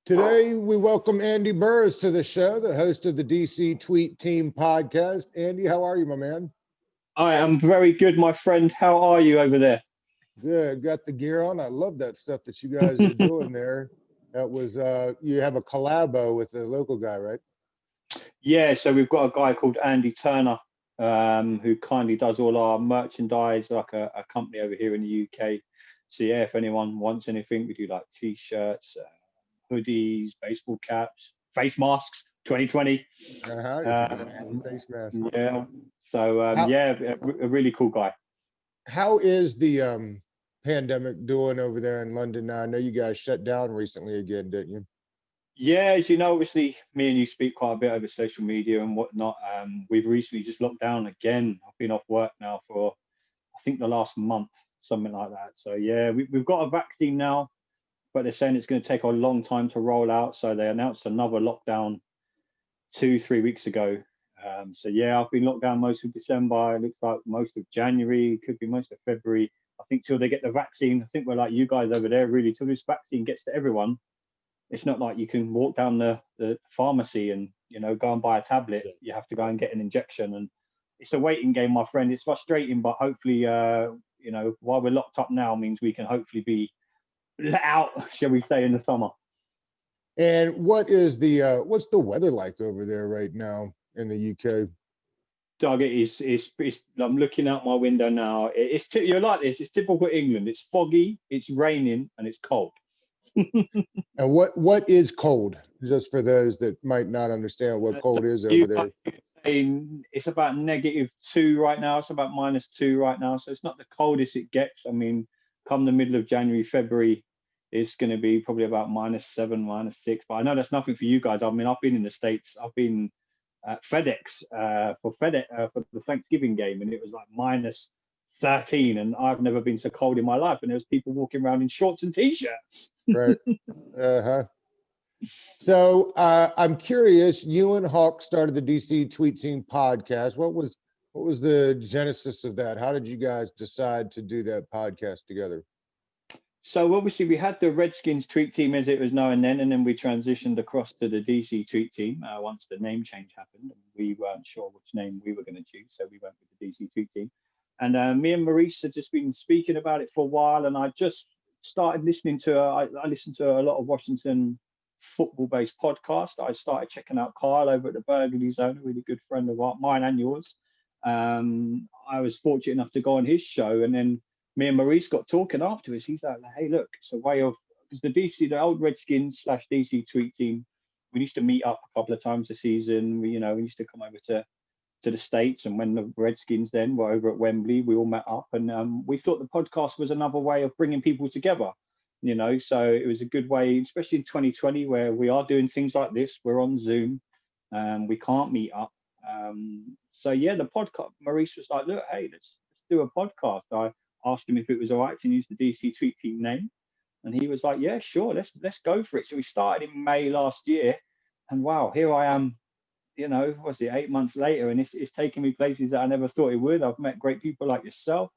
Today, we welcome Andy Burrows to the show, the host of the DC Tweet Team podcast. Andy, how are you, my man? I am very good, my friend. How are you over there? Good. Got the gear on. I love that stuff that you guys are doing there. That was, you have a collabo with a local guy, right? Yeah, so we've got a guy called Andy Turner, who kindly does all our merchandise, like a company over here in the UK. So yeah, if anyone wants anything, we do like t-shirts, hoodies, baseball caps, face masks, 2020. Face mask. Yeah. So How, yeah, a really cool guy. how is the pandemic doing over there in London now? I know you guys shut down recently again, didn't you? Yeah, as you know, obviously, me and you speak quite a bit over social media and whatnot. We've recently just locked down again. I've been off work now for, I think, the last month, something like that. So yeah, we've got a vaccine now, but they're saying it's going to take a long time to roll out. So they announced another lockdown 2, 3 weeks ago. So yeah, I've been locked down most of December. It looks like most of January, could be most of February. I think till they get the vaccine. I think we're like you guys over there, really. Till this vaccine gets to everyone, it's not like you can walk down the pharmacy and go and buy a tablet. You have to go and get an injection, and it's a waiting game, my friend. It's frustrating, but hopefully while we're locked up now means we can hopefully be let out, shall we say, in the summer. And what is the what's the weather like over there right now in the UK? Doug, it's I'm looking out my window now. You're like this. It's typical England. It's foggy, it's raining, and it's cold. And what is cold? Just for those that might not understand what cold is over there. It's about -2 right now. It's about -2 right now. So it's not the coldest it gets. I mean, come the middle of January, February, it's going to be probably about -7, -6. But I know that's nothing for you guys. I mean, I've been in the States. I've been at FedEx for the Thanksgiving game, and it was like -13, and I've never been so cold in my life. And there was people walking around in shorts and t-shirts. Right. Uh-huh. So I'm curious, you and Hawk started the DC Tweet Team podcast. What was the genesis of that? How did you guys decide to do that podcast together? So obviously we had the Redskins tweet team as it was known then, and then we transitioned across to the DC tweet team once the name change happened. We weren't sure which name we were going to choose, so we went with the DC tweet team. And me and Maurice had just been speaking about it for a while, and I just started listening to. I listened to a lot of Washington football-based podcasts. I started checking out Kyle over at the Burgundy Zone, a really good friend of mine and yours. I was fortunate enough to go on his show, and then me and Maurice got talking afterwards. He's like, "Hey, look, it's a way of because the old Redskins / DC tweet team. We used to meet up a couple of times a season. We used to come over to the States, and when the Redskins then were over at Wembley, we all met up, and we thought the podcast was another way of bringing people together. So it was a good way, especially in 2020, where we are doing things like this. We're on Zoom, we can't meet up. So yeah, the podcast. Maurice was like, "Look, hey, let's do a podcast." I asked him if it was all right to use the DC Tweet Team name, and he was like, "Yeah, sure, let's go for it." So we started in May last year, and wow, here I am. What's it, 8 months later, and it's taken me places that I never thought it would. I've met great people like yourself,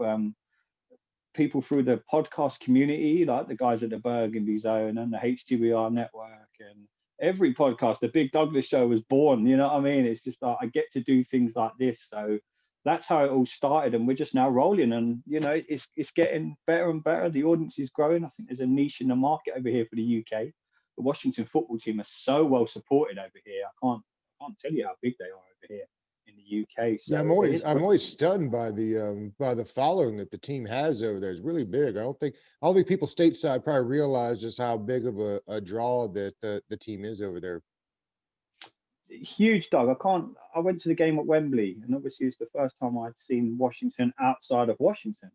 people through the podcast community, like the guys at the Burgundy Zone and the HTBR Network, and every podcast. The Big Douglas Show was born. You know what I mean? It's just like I get to do things like this, so that's how it all started, and we're just now rolling. And it's getting better and better. The audience is growing. I think there's a niche in the market over here for the UK. The Washington football team are so well supported over here. I can't tell you how big they are over here in the UK. So Yeah, I'm always stunned by the following that the team has over there. It's really big. I don't think people stateside probably realize just how big of a draw that the team is over there. Huge, Doug. I went to the game at Wembley, and obviously it's the first time I'd seen Washington outside of Washington.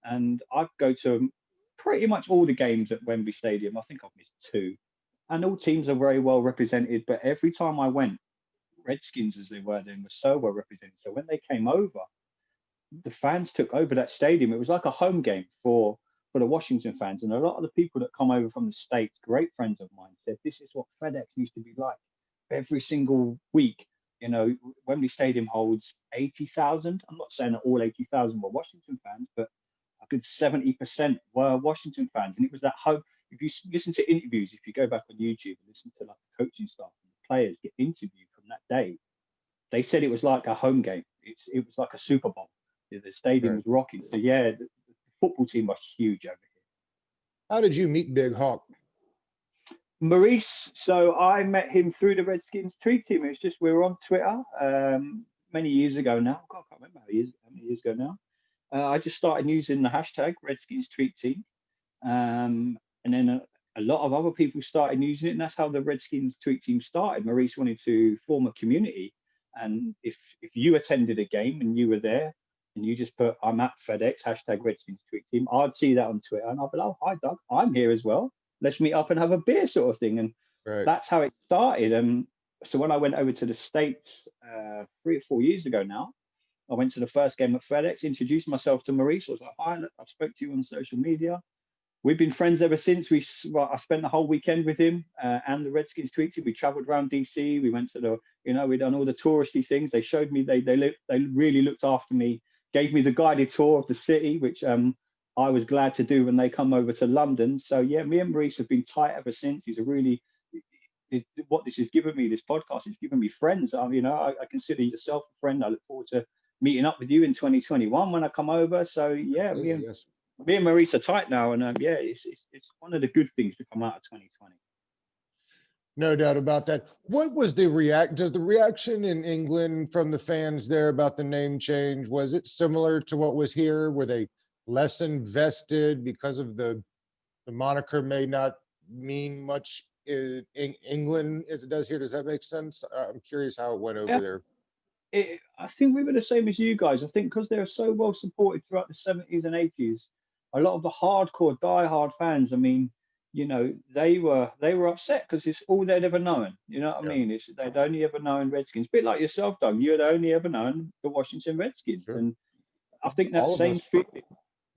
And I go to pretty much all the games at Wembley Stadium. I think I've missed 2. And all teams are very well represented. But every time I went, Redskins as they were then were so well represented. So when they came over, the fans took over that stadium. It was like a home game for the Washington fans. And a lot of the people that come over from the States, great friends of mine, said this is what FedEx used to be like. Every single week, Wembley Stadium holds 80,000. I'm not saying that all 80,000 were Washington fans, but a good 70% were Washington fans. And it was that home. if you listen to interviews, if you go back on YouTube and listen to like the coaching staff and the players get interviewed from that day, they said it was like a home game. It was like a Super Bowl. The stadium Right. was rocking. So yeah, the football team are huge over here. How did you meet Big Hawk? Maurice, so I met him through the Redskins tweet team. It's just we were on Twitter many years ago now. God, I can't remember how many years ago now. I just started using the hashtag Redskins tweet team, and then a lot of other people started using it, and that's how the Redskins tweet team started. Maurice wanted to form a community, and if you attended a game and you were there, and you just put "I'm at FedEx hashtag Redskins tweet team," I'd see that on Twitter, and I'd be like, "Oh, hi Doug, I'm here as well. Let's meet up and have a beer," sort of thing. And Right. that's how it started. And so when I went over to the States 3 or 4 years ago now, I went to the first game at FedEx, introduced myself to Maurice. I was like, "Hi, look, I've spoke to you on social media." We've been friends ever since. I spent the whole weekend with him and the Redskins tweet team. We travelled around DC. We went to we done all the touristy things. They showed me, they really looked after me, gave me the guided tour of the city, which I was glad to do when they come over to London. So yeah, me and Maurice have been tight ever since. He's a really, what this has given me, this podcast, has given me friends. I consider yourself a friend. I look forward to meeting up with you in 2021 when I come over. So yeah, Absolutely, yes. me and Maurice are tight now, and yeah, it's one of the good things to come out of 2020. No doubt about that. What was the Does the reaction in England from the fans there about the name change, was it similar to what was here? Were they less invested because of the moniker may not mean much in England as it does here? Does that make sense? I'm curious how it went Yeah, over there. I think we were the same as you guys. I think because they were so well supported throughout the 70s and 80s, a lot of the hardcore, die-hard fans. I mean, they were upset because it's all they'd ever known. You know what I Yeah, mean? They'd only ever known Redskins. A bit like yourself, Doug. You had only ever known the Washington Redskins, sure. and I think that All of same us. feeling.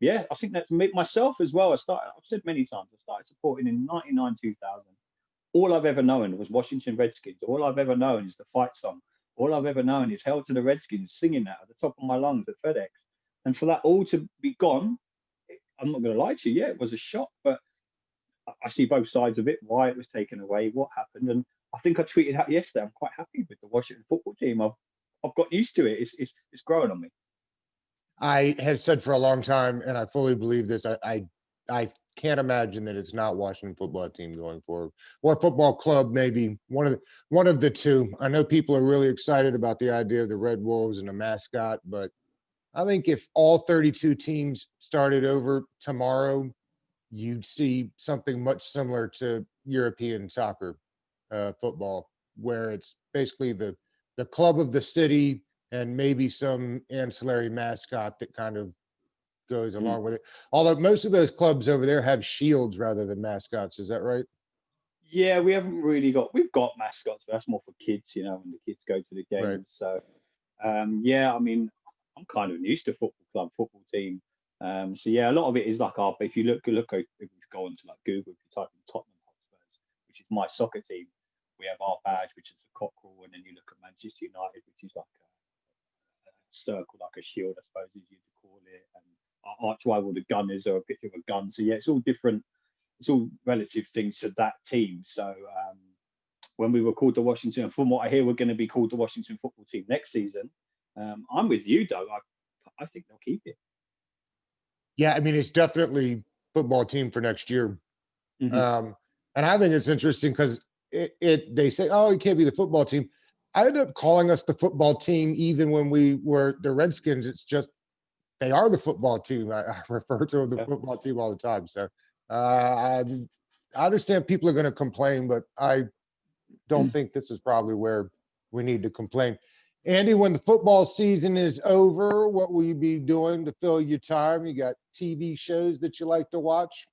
Yeah, I think that's me, myself as well. I've said many times, I started supporting in 99, 2000. All I've ever known was Washington Redskins. All I've ever known is the fight song. All I've ever known is Hell to the Redskins, singing that at the top of my lungs at FedEx. And for that all to be gone, I'm not going to lie to you, yeah, it was a shock, but I see both sides of it, why it was taken away, what happened. And I think I tweeted out yesterday, I'm quite happy with the Washington football team. I've got used to it. It's growing on me. I have said for a long time, and I fully believe this. I can't imagine that it's not Washington football team going forward, or football club, maybe one of the two. I know people are really excited about the idea of the Red Wolves and a mascot, but I think if all 32 teams started over tomorrow, you'd see something much similar to European soccer, football, where it's basically the club of the city and maybe some ancillary mascot that kind of goes Mm. along with it. Although most of those clubs over there have shields rather than mascots. Is that right? Yeah, we've got mascots, but that's more for kids, when the kids go to the Right. games. So yeah, I mean, I'm kind of used to football club, football team. So yeah, a lot of it is like if you if you go onto like Google, if you type in Tottenham Hotspurs, which is my soccer team, we have our badge, which is a cockerel, and then you look at Manchester United, which is like a circle, like a shield, I suppose, as you'd call it. And our arch rival, the Gunners, are a picture of a gun. So yeah, it's all different. It's all relative things to that team. So when we were called the Washington, from what I hear, we're going to be called the Washington football team next season. I'm with you, Doug. I think they'll keep it. Yeah, I mean, it's definitely football team for next year. Hmm. Um, and I think it's interesting because they say, oh, it can't be the football team. I ended up calling us the football team even when we were the Redskins. It's just they are the football team. I refer to them the Yeah. football team all the time. So I understand people are going to complain, but I don't think this is probably where we need to complain. Andy, when the football season is over, what will you be doing to fill your time? You got TV shows that you like to watch?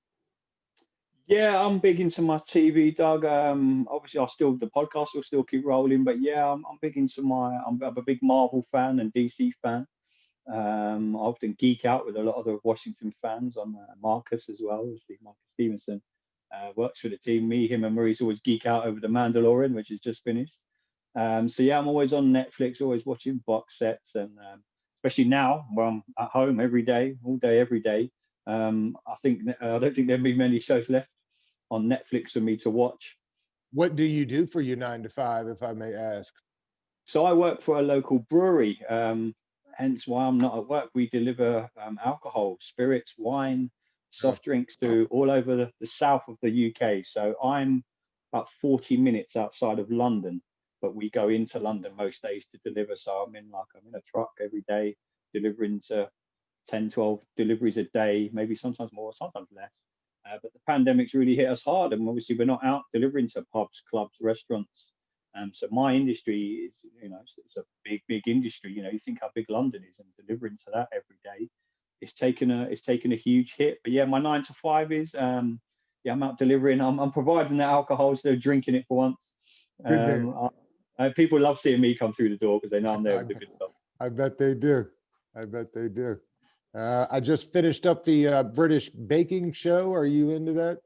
Yeah, I'm big into my TV, Doug. Obviously, the podcast will still keep rolling, but yeah, I'm big into I'm a big Marvel fan and DC fan. I often geek out with a lot of the Washington fans on Marcus as well. Obviously, Marcus Stevenson works for the team. Him, and Maurice always geek out over the Mandalorian, which has just finished. So yeah, I'm always on Netflix, always watching box sets, and especially now where I'm at home every day, all day, every day. I don't think there'll be many shows left. on Netflix for me to watch. What do you do for your 9 to 5, if I may ask? So I work for a local brewery, hence why I'm not at work. We deliver alcohol, spirits, wine, Oh, soft drinks to all over the south of the UK. So I'm about 40 minutes outside of London, but we go into London most days to deliver. So I'm in a truck every day delivering to 10, 12 deliveries a day, maybe sometimes more, sometimes less. But the pandemic's really hit us hard, and obviously we're not out delivering to pubs, clubs, restaurants. So my industry is, it's a big industry. You think how big London is, and delivering to that every day, it's taken a huge hit. But yeah, my 9 to 5 is, I'm out delivering. I'm providing the alcohol, so they're drinking it for once. good man. People love seeing me come through the door because they know I'm there I, with the good stuff. I bet they do. I bet they do. I just finished up the British baking show. Are you into that?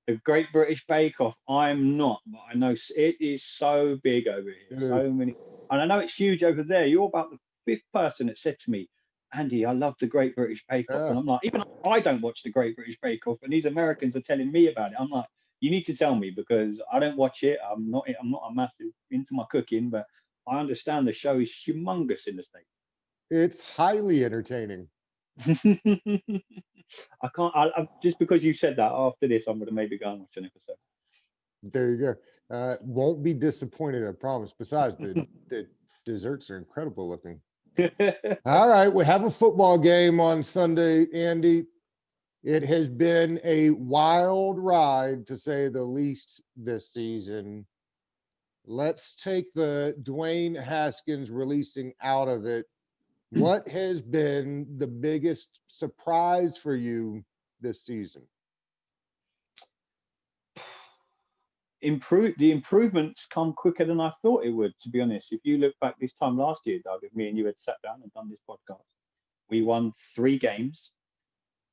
The Great British Bake Off. I'm not, but I know it is so big over here. It So is. many, and I know it's huge over there. You're about the fifth person that said to me, "Andy, I love the Great British Bake Off," Yeah. and I'm like, even I don't watch the Great British Bake Off, and these Americans are telling me about it. I'm like, you need to tell me because I don't watch it. I'm not a massive into my cooking, but I understand the show is humongous in the It's highly entertaining. States. I can't. Just because you said that, after this, I'm going to maybe go and watch an episode. There you go. Won't be disappointed, I promise. Besides, the desserts are incredible looking. All right, we have a football game on Sunday, Andy. It has been a wild ride, to say the least, this season. Let's take the Dwayne Haskins releasing out of it. What has been the biggest surprise for you this season? The improvements come quicker than I thought it would, to be honest. If you look back this time last year, Doug, if me and you had sat down and done this podcast, we won 3 games.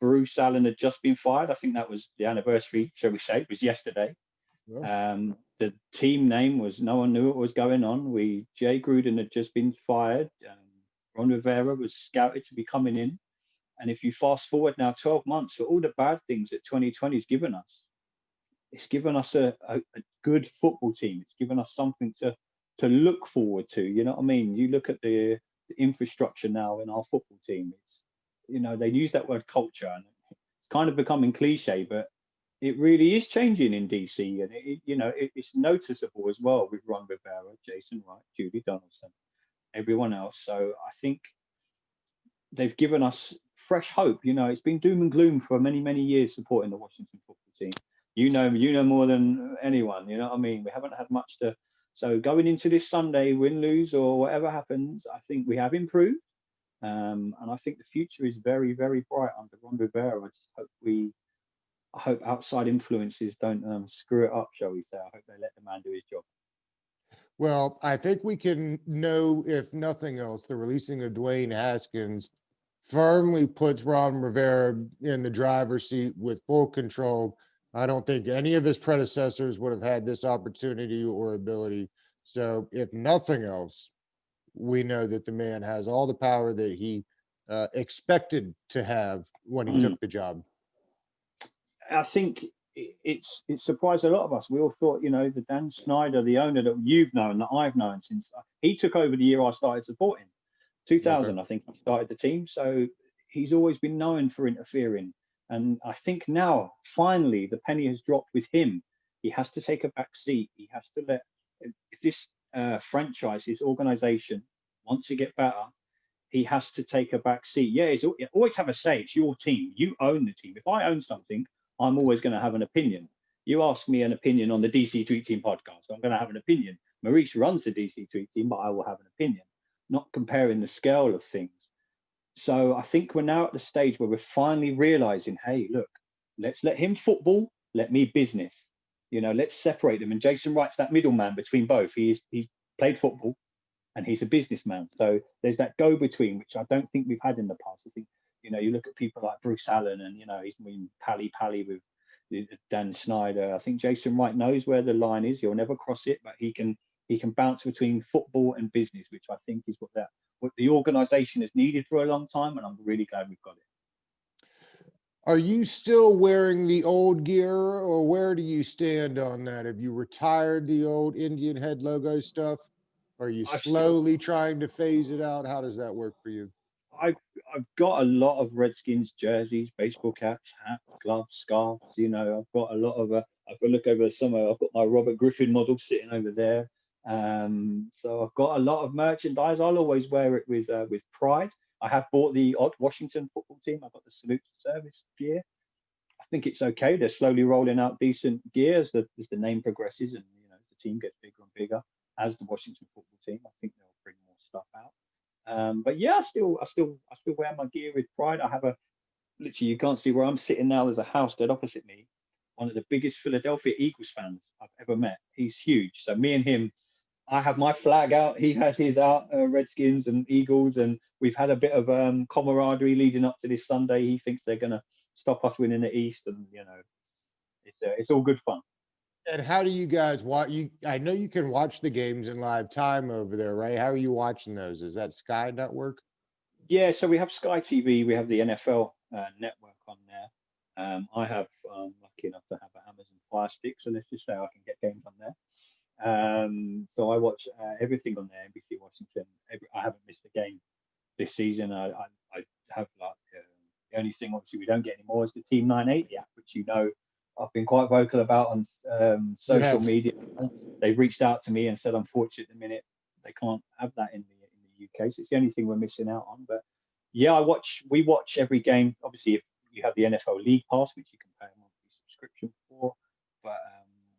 Bruce Allen had just been fired. I think that was the anniversary, shall we say. It was yesterday. Oh, The team name was, no one knew what was going on. Jay Gruden had just been fired. Ron Rivera was scouted to be coming in. And if you fast forward now 12 months, for all the bad things that 2020 has given us, it's given us a good football team. It's given us something to look forward to. You know what I mean? You look at the infrastructure now in our football team. They use that word culture, and it's kind of becoming cliche, but it really is changing in DC, and it's noticeable as well with Ron Rivera, Jason Wright, Judy Donaldson, everyone else. So I think they've given us fresh hope. It's been doom and gloom for many, many years supporting the Washington football team. You know more than anyone. You know what I mean? We haven't had much to. So going into this Sunday, win, lose, or whatever happens, I think we have improved. And I think the future is very, very bright under Ron Rivera. I hope outside influences don't screw it up, shall we say. I hope they let the man do his job. well, I think we can know, if nothing else, the releasing of Dwayne Haskins firmly puts Ron Rivera in the driver's seat with full control. I don't think any of his predecessors would have had this opportunity or ability. So, if nothing else, we know that the man has all the power that he expected to have when he Mm. took the job. I think it surprised a lot of us. We all thought, the Dan Snyder, the owner that you've known, that I've known since he took over the year I started supporting, Okay. 2000, I think he started the team. So he's always been known for interfering. And I think now, finally, the penny has dropped with him. He has to take a back seat. He has to if this franchise, his organization wants to get better, he has to take a back seat. Yeah, always have a say. It's your team. You own the team. If I own something, I'm always going to have an opinion. You ask me an opinion on the DC Tweet Team podcast, I'm going to have an opinion. Maurice runs the DC Tweet Team, but I will have an opinion, not comparing the scale of things. So I think we're now at the stage where we're finally realizing, hey, look, let's let him football, let me business. Let's separate them. And Jason Wright's that middleman between both. He played football, and he's a businessman. So there's that go between, which I don't think we've had in the past. I think, you look at people like Bruce Allen, and, he's been pally with Dan Snyder. I think Jason Wright knows where the line is. He'll never cross it, but he can bounce between football and business, which I think is what the organization has needed for a long time. And I'm really glad we've got it. Are you still wearing the old gear, or where do you stand on that? Have you retired the old Indian head logo stuff? Are you I've still slowly trying to phase it out? How does that work for you? I've I've got a lot of Redskins jerseys, baseball caps, hats, gloves, scarves. I've got a lot of. If I look over the summer, I've got my Robert Griffin model sitting over there. So I've got a lot of merchandise. I'll always wear it with pride. I have bought the odd Washington football team. I've got the salute to service gear. I think it's okay. They're slowly rolling out decent gear as the name progresses, and the team gets bigger and bigger as the Washington football team. I think they'll bring more stuff out. But yeah, I still wear my gear with pride. I have a literally, you can't see where I'm sitting now. There's a house dead opposite me. One of the biggest Philadelphia Eagles fans I've ever met. He's huge. So me and him, I have my flag out. He has his out, Redskins and Eagles, and we've had a bit of camaraderie leading up to this Sunday. He thinks they're gonna stop us winning the East, and it's all good fun. And how do you guys watch? I know you can watch the games in live time over there, right? How are you watching those? Is that Sky Network? Yeah, so we have Sky TV, we have the NFL network on there. I have lucky enough to have an Amazon Fire Stick, so let's just say I can get games on there. So I watch everything on there. NBC Washington. I haven't missed a game this season. I have the only thing obviously we don't get anymore is the Team 980 app, which I've been quite vocal about on social media. They've reached out to me and said, unfortunately, at the minute they can't have that in the UK. So it's the only thing we're missing out on. But yeah, we watch every game. Obviously, if you have the NFL League Pass, which you can pay a monthly subscription for, but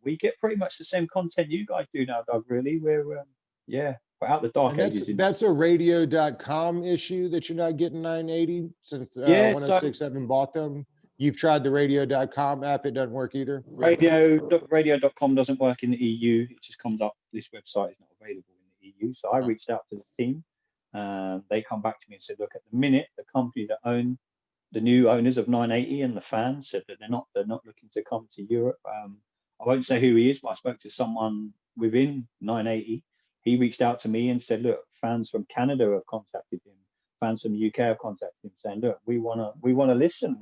we get pretty much the same content you guys do now, Doug. Really, we're out the dark And that's ages. that's a radio.com issue that you're not getting 980 since Yeah, 1067 bought them. You've tried the radio.com app, it doesn't work either. radio.com doesn't work in the EU. It just comes up. This website is not available in the EU. So I reached out to the team. They come back to me and said, look, at the minute, the company that own the new owners of 980 and the fans said that they're not looking to come to Europe. I won't say who he is, but I spoke to someone within 980. He reached out to me and said, look, fans from Canada have contacted him. Fans from the UK have contacted him saying, look, we wanna listen.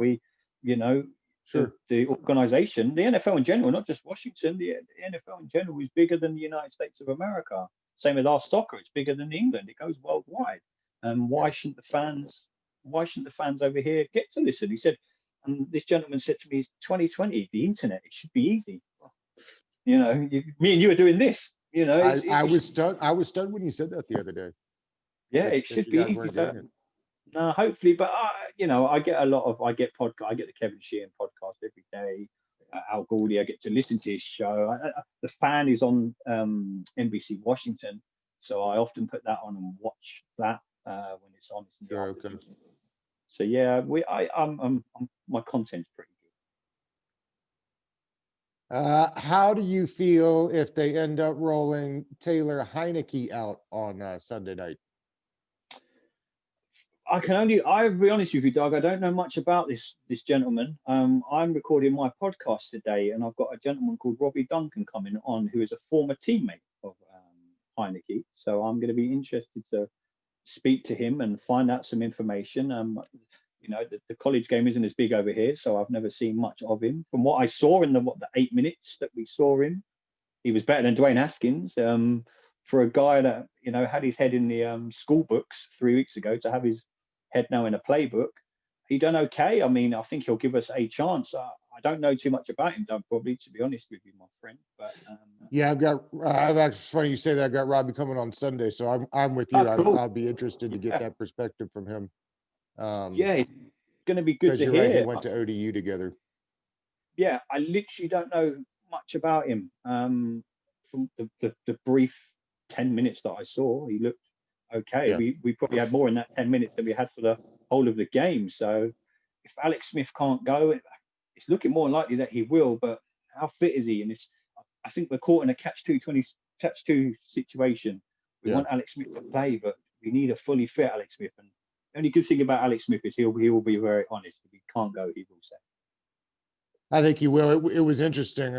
Sure. The organization, the NFL in general, not just Washington, the NFL in general is bigger than the United States of America. Same with our soccer, it's bigger than England. It goes worldwide. And why shouldn't the fans over here get to listen? He said, and this gentleman said to me, it's 2020, the internet, it should be easy. Me and you are doing this. I was stunned when you said that the other day. Yeah, it should be easy. No, hopefully, but I get I get the Kevin Sheehan podcast every day. Al Goldie, I get to listen to his show. The Fan is on NBC Washington, so I often put that on and watch that when it's on. Sure, okay. So yeah, my content's pretty good. How do you feel if they end up rolling Taylor Heineke out on Sunday night? I'll be honest with you, Doug. I don't know much about this gentleman. I'm recording my podcast today, and I've got a gentleman called Robbie Duncan coming on, who is a former teammate of Heineke. So I'm going to be interested to speak to him and find out some information. The college game isn't as big over here, so I've never seen much of him. From what I saw in the 8 minutes that we saw him, he was better than Dwayne Haskins. For a guy that had his head in the school books 3 weeks ago, to have his head now in a playbook, he done okay. I mean, I think he'll give us a chance. I don't know too much about him, Doug, probably, to be honest with you, my friend. But yeah, it's funny you say that. I've got Robbie coming on Sunday, so I'm with you. cool. I'll be interested to get that perspective from him. Yeah, it's going to be good to you're hear. Right, he went to ODU together. Yeah, I literally don't know much about him. From the brief 10 minutes that I saw, he looked okay. Yeah. We probably had more in that 10 minutes than we had for the whole of the game. So if Alex Smith can't go, it's looking more likely that he will. But how fit is he? And I think we're caught in a catch-22 situation. We want Alex Smith to play, but we need a fully fit Alex Smith. And the only good thing about Alex Smith is he will be very honest. If he can't go, he will say. I think he will. It was interesting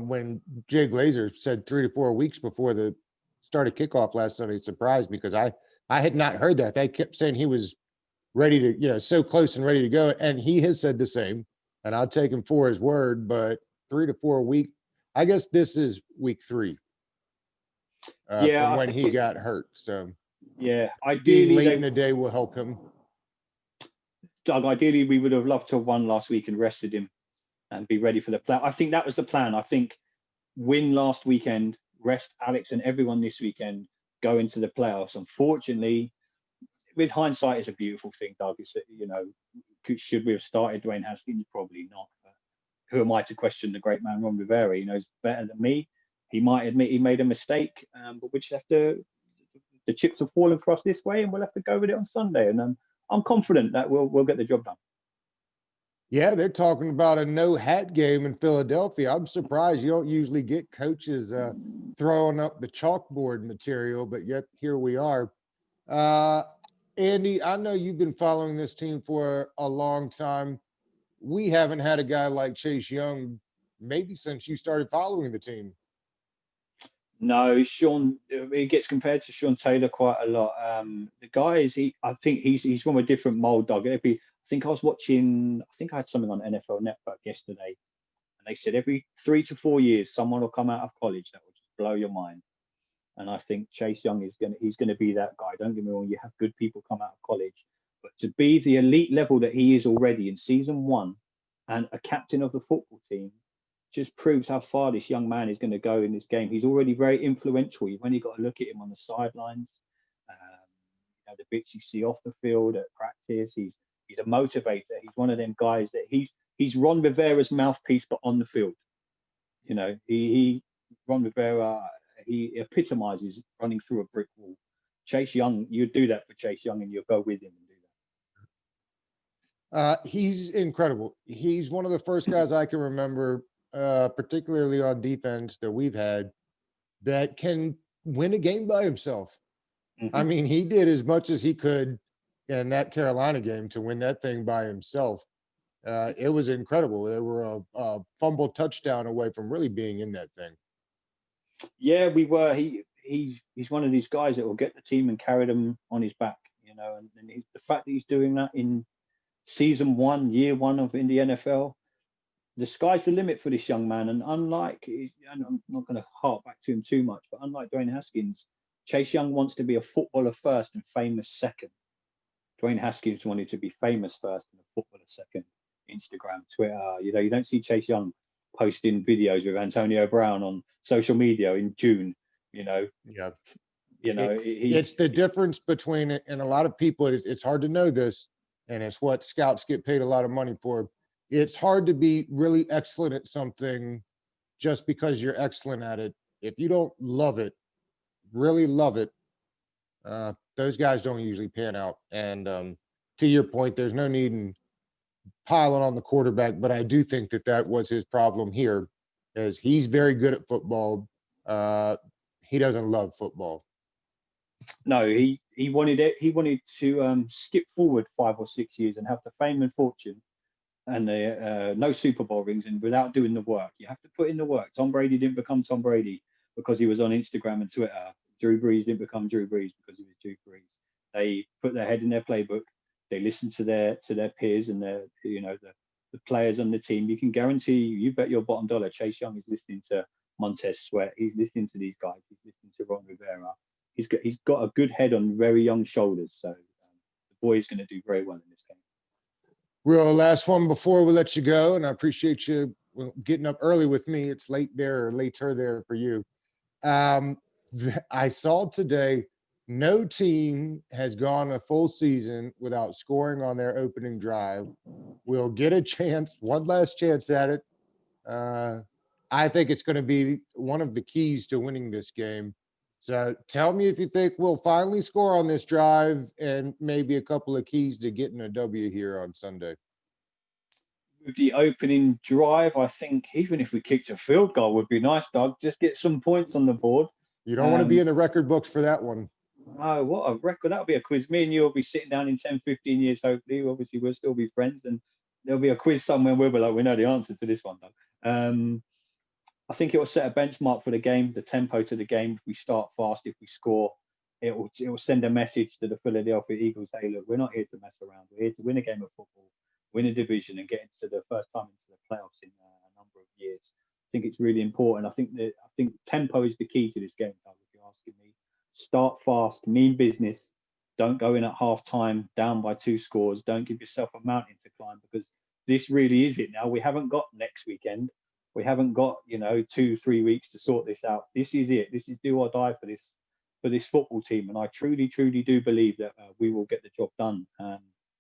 when Jay Glazer said 3 to 4 weeks before the start of kickoff last Sunday. It surprised me because I had not heard that. They kept saying he was ready to, so close and ready to go. And he has said the same, and I'll take him for his word, but 3 to 4 week, I guess this is week 3 Yeah, from I when think he got hurt. So yeah, being ideally late in the day will help him. Doug, ideally we would have loved to have won last week and rested him and be ready for the play. I think that was the plan. I think win last weekend, rest Alex and everyone this weekend, go into the playoffs. Unfortunately, with hindsight, is a beautiful thing, Doug. It's, should we have started Dwayne Haskins? Probably not. But who am I to question the great man Ron Rivera? He knows better than me. He might admit he made a mistake, but we just have to. The chips have fallen for us this way, and we'll have to go with it on Sunday. And I'm confident that we'll get the job done. Yeah, they're talking about a no hat game in Philadelphia. I'm surprised you don't usually get coaches throwing up the chalkboard material, but yet here we are. Andy, I know you've been following this team for a long time. We haven't had a guy like Chase Young maybe since you started following the team. No, Sean. He gets compared to Sean Taylor quite a lot. The guy is I think he's from a different mold, Doug. I think I was watching. I think I had something on NFL Network yesterday, and they said every 3 to 4 years someone will come out of college that will just blow your mind. And I think Chase Young he's gonna be that guy. Don't get me wrong. You have good people come out of college, but to be the elite level that he is already in season 1, and a captain of the football team just proves how far this young man is going to go in this game. He's already very influential. You've only got to look at him on the sidelines, the bits you see off the field at practice. He's a motivator. He's one of them guys that he's Ron Rivera's mouthpiece, but on the field. He Ron Rivera. He epitomizes running through a brick wall. Chase Young, you'd do that for Chase Young, and you'll go with him and do that. He's incredible. He's one of the first guys I can remember, particularly on defense, that we've had that can win a game by himself. Mm-hmm. I mean, he did as much as he could in that Carolina game to win that thing by himself. It was incredible. They were a fumble touchdown away from really being in that thing. Yeah, we were. He's one of these guys that will get the team and carry them on his back, and the fact that he's doing that in season 1, year 1 of in the NFL, the sky's the limit for this young man. And unlike, and I'm not going to harp back to him too much, but unlike Dwayne Haskins, Chase Young wants to be a footballer first and famous second. Dwayne Haskins wanted to be famous first and a footballer second. Instagram, Twitter, you don't see Chase Young posting videos with Antonio Brown on social media in June. Yeah. It's the difference between it, and a lot of people, it's hard to know this, and it's what scouts get paid a lot of money for. It's hard to be really excellent at something just because you're excellent at it. If you don't love it, really love it, those guys don't usually pan out. And to your point, there's no need in piling on the quarterback, but I do think that was his problem here, is he's very good at football. He doesn't love football. No, he wanted it. He wanted to skip forward 5 or 6 years and have the fame and fortune and no Super Bowl rings, and without doing the work. You have to put in the work. Tom Brady didn't become Tom Brady because he was on Instagram and Twitter. Drew Brees didn't become Drew Brees because he was Drew Brees. They put their head in their playbook. They listen to their peers and the players on the team. You can guarantee, you bet your bottom dollar, Chase Young is listening to Montez Sweat. He's listening to these guys. He's listening to Ron Rivera. He's got a good head on very young shoulders. So the boy is going to do very well in this game. Real last one before we let you go, and I appreciate you getting up early with me. It's late there, or later there for you. I saw today, no team has gone a full season without scoring on their opening drive. We'll get a chance, one last chance at it. I think it's going to be one of the keys to winning this game. So tell me if you think we'll finally score on this drive, and maybe a couple of keys to getting a W here on Sunday. With the opening drive, I think even if we kicked a field goal would be nice, Doug. Just get some points on the board. You don't want to be in the record books for that one. Oh, what a record. That'll be a quiz. Me and you will be sitting down in 10, 15 years, hopefully. Obviously, we'll still be friends, and there'll be a quiz somewhere where we're like, we know the answer to this one, Doug. I think it will set a benchmark for the game, the tempo to the game. If we start fast, if we score, it will send a message to the Philadelphia Eagles. Hey, look, we're not here to mess around. We're here to win a game of football, win a division, and get into the first time into the playoffs in a number of years. I think it's really important. I think tempo is the key to this game, Doug, if you're asking me. Start fast, mean business. Don't go in at half time down by 2 scores. Don't give yourself a mountain to climb, because this really is it now. We haven't got next weekend. We haven't got 2-3 weeks to sort this out. This is it. This is do or die for this football team, and I truly do believe that we will get the job done.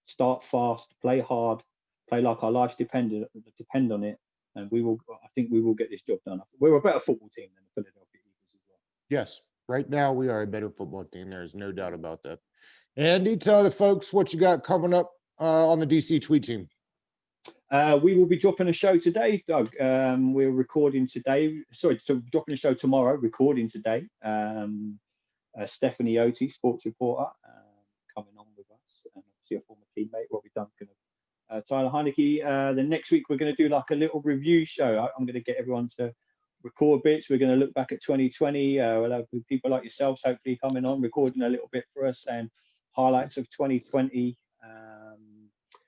Start fast, play hard, play like our lives depend on it, and we will. I think we will get this job done. We're a better football team than the Philadelphia Eagles as well. Yes, right now we are a better football team. There's no doubt about that. Andy, tell the folks what you got coming up on the DC Tweet Team. We will be dropping a show today, Doug. We're recording today. Sorry, so dropping a show tomorrow, recording today. Stephanie Otie, sports reporter, coming on with us, and obviously a former teammate, Robbie Duncan, Tyler Heineke. Then next week we're going to do like a little review show. I'm going to get everyone to record bits. We're going to look back at 2020. We'll have people like yourselves hopefully coming on, recording a little bit for us, and highlights of 2020.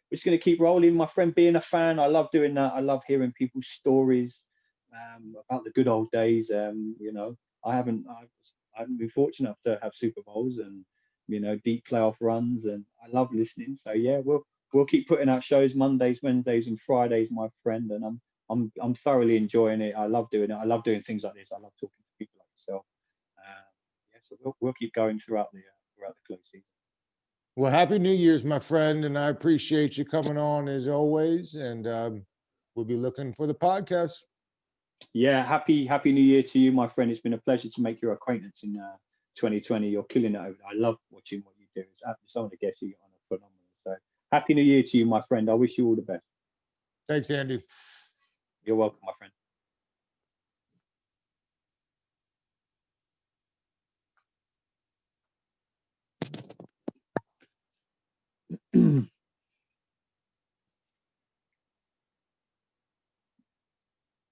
We're just going to keep rolling, my friend. Being a fan, I love doing that. I love hearing people's stories about the good old days. I haven't been fortunate enough to have Super Bowls and deep playoff runs, and I love listening. So yeah, we'll keep putting out shows Mondays, Wednesdays, and Fridays, my friend. And I'm thoroughly enjoying it. I love doing it. I love doing things like this. I love talking to people like yourself. So we'll keep going throughout the close season. Well, happy New Year's, my friend, and I appreciate you coming on as always. And we'll be looking for the podcast. Yeah, happy New Year to you, my friend. It's been a pleasure to make your acquaintance in 2020. You're killing it over there. I love watching what you do. It's some of the guests you get on are phenomenal. So happy New Year to you, my friend. I wish you all the best. Thanks, Andy. You're welcome, my friend.